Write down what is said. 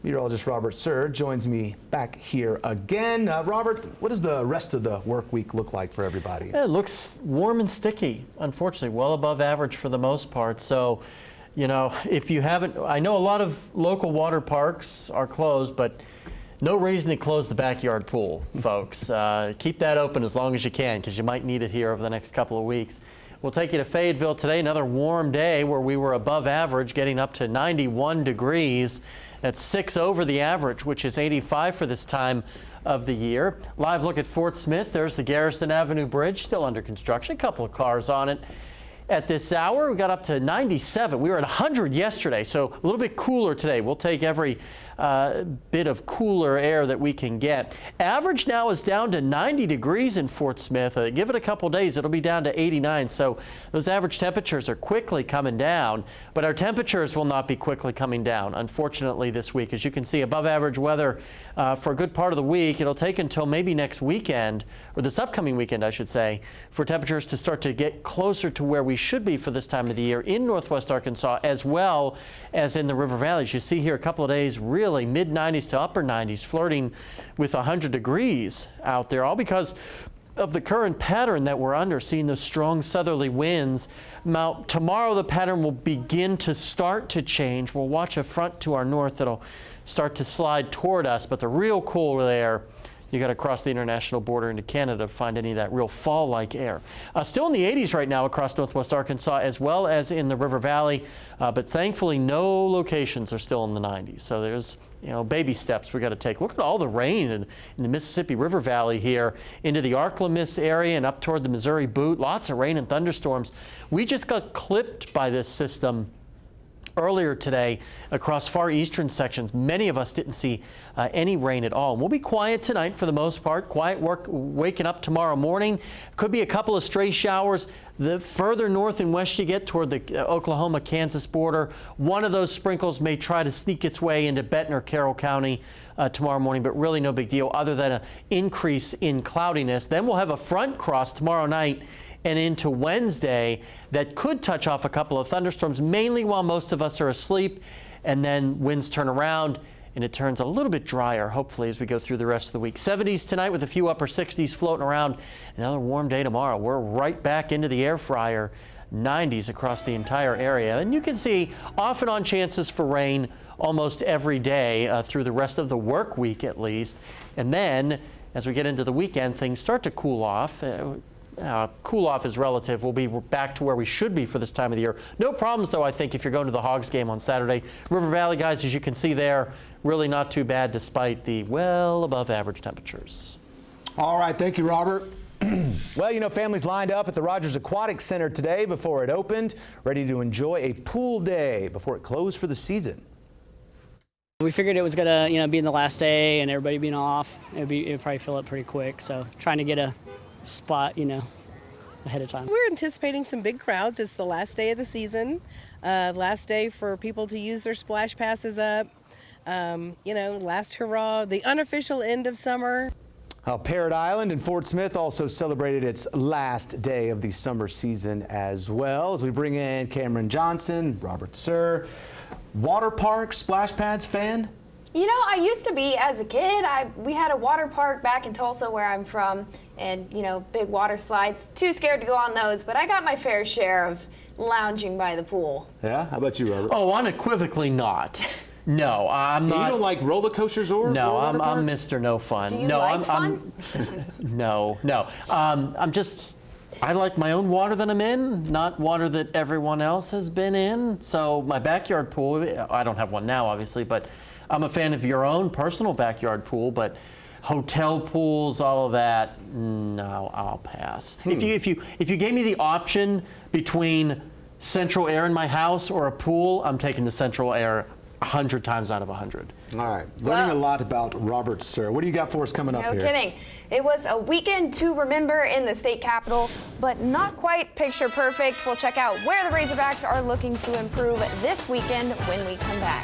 Meteorologist Robert Suhr joins me back here again. Robert, what does the rest of the work week look like for everybody? Yeah, it looks warm and sticky, unfortunately, well above average for the most part. So, you know, if you haven't, I know a lot of local water parks are closed, but no reason to close the backyard pool, folks. Keep that open as long as you can, because you might need it here over the next couple of weeks. We'll take you to Fayetteville today, another warm day where we were above average, getting up to 91 degrees. That's 6 over the average, which is 85 for this time of the year. Live look at Fort Smith. There's the Garrison Avenue Bridge, still under construction. A couple of cars on it. At this hour, we got up to 97. We were at 100 yesterday, so a little bit cooler today. We'll take every bit of cooler air that we can get. Average now is down to 90 degrees in Fort Smith. Give it a couple days, it'll be down to 89. So those average temperatures are quickly coming down, but our temperatures will not be quickly coming down, unfortunately, this week. As you can see, above average weather for a good part of the week. It'll take until maybe next weekend, or this upcoming weekend, I should say, for temperatures to start to get closer to where we should be for this time of the year in northwest Arkansas, as well as in the river valleys. You see here a couple of days really mid-90s to upper 90s, flirting with 100 degrees out there, all because of the current pattern that we're under, seeing those strong southerly winds. Now, tomorrow the pattern will begin to start to change. We'll watch a front to our north that'll start to slide toward us, but the real cool air, you got to cross the international border into Canada to find any of that real fall-like air. Still in the 80s right now across northwest Arkansas, as well as in the River Valley, but thankfully no locations are still in the 90s. So there's, you know, baby steps we got to take. Look at all the rain in the Mississippi River Valley here into the Arklamis area and up toward the Missouri Boot. Lots of rain and thunderstorms. We just got clipped by this system earlier today across far eastern sections. Many of us didn't see any rain at all. And we'll be quiet tonight for the most part. Quiet work waking up tomorrow morning. Could be a couple of stray showers. The further north and west you get toward the Oklahoma-Kansas border, one of those sprinkles may try to sneak its way into Benton or Carroll County tomorrow morning, but really no big deal other than an increase in cloudiness. Then we'll have a front cross tomorrow night and into Wednesday that could touch off a couple of thunderstorms, mainly while most of us are asleep, and then winds turn around and it turns a little bit drier, hopefully, as we go through the rest of the week. 70s tonight with a few upper 60s floating around. Another warm day tomorrow. We're right back into the air fryer. 90s across the entire area. And you can see off and on chances for rain almost every day through the rest of the work week at least. And then as we get into the weekend, things start to cool off. Cool off is relative. We'll be back to where we should be for this time of the year. No problems, though, I think, if you're going to the Hogs game on Saturday. River Valley, guys, as you can see there, really not too bad despite the well above average temperatures. All right. Thank you, Robert. Well, you know, families lined up at the Rogers Aquatic Center today before it opened, ready to enjoy a pool day before it closed for the season. We figured it was gonna, be in the last day and everybody being off. It'd probably fill up pretty quick. So trying to get a spot, ahead of time. We're anticipating some big crowds. It's the last day of the season, last day for people to use their splash passes up. Last hurrah, the unofficial end of summer. Parrot Island in Fort Smith also celebrated its last day of the summer season as well. As we bring in Cameron Johnson, Robert Suhr, water park, splash pads fan? You know, I used to be as a kid. We had a water park back in Tulsa where I'm from, and, big water slides. Too scared to go on those, but I got my fair share of lounging by the pool. Yeah? How about you, Robert? Oh, unequivocally not. No, I'm not. You don't like roller coasters or No, water parks? I'm Mr. No Fun. Do you no, like fun? No. I like my own water that I'm in, not water that everyone else has been in. So my backyard pool, I don't have one now, obviously, but I'm a fan of your own personal backyard pool, but hotel pools, all of that, no, I'll pass. If you gave me the option between central air in my house or a pool, I'm taking the central air 100 times out of 100. All right, learning a lot about Robert Suhr. What do you got for us coming up here? No kidding. It was a weekend to remember in the state capitol, but not quite picture perfect. We'll check out where the Razorbacks are looking to improve this weekend when we come back.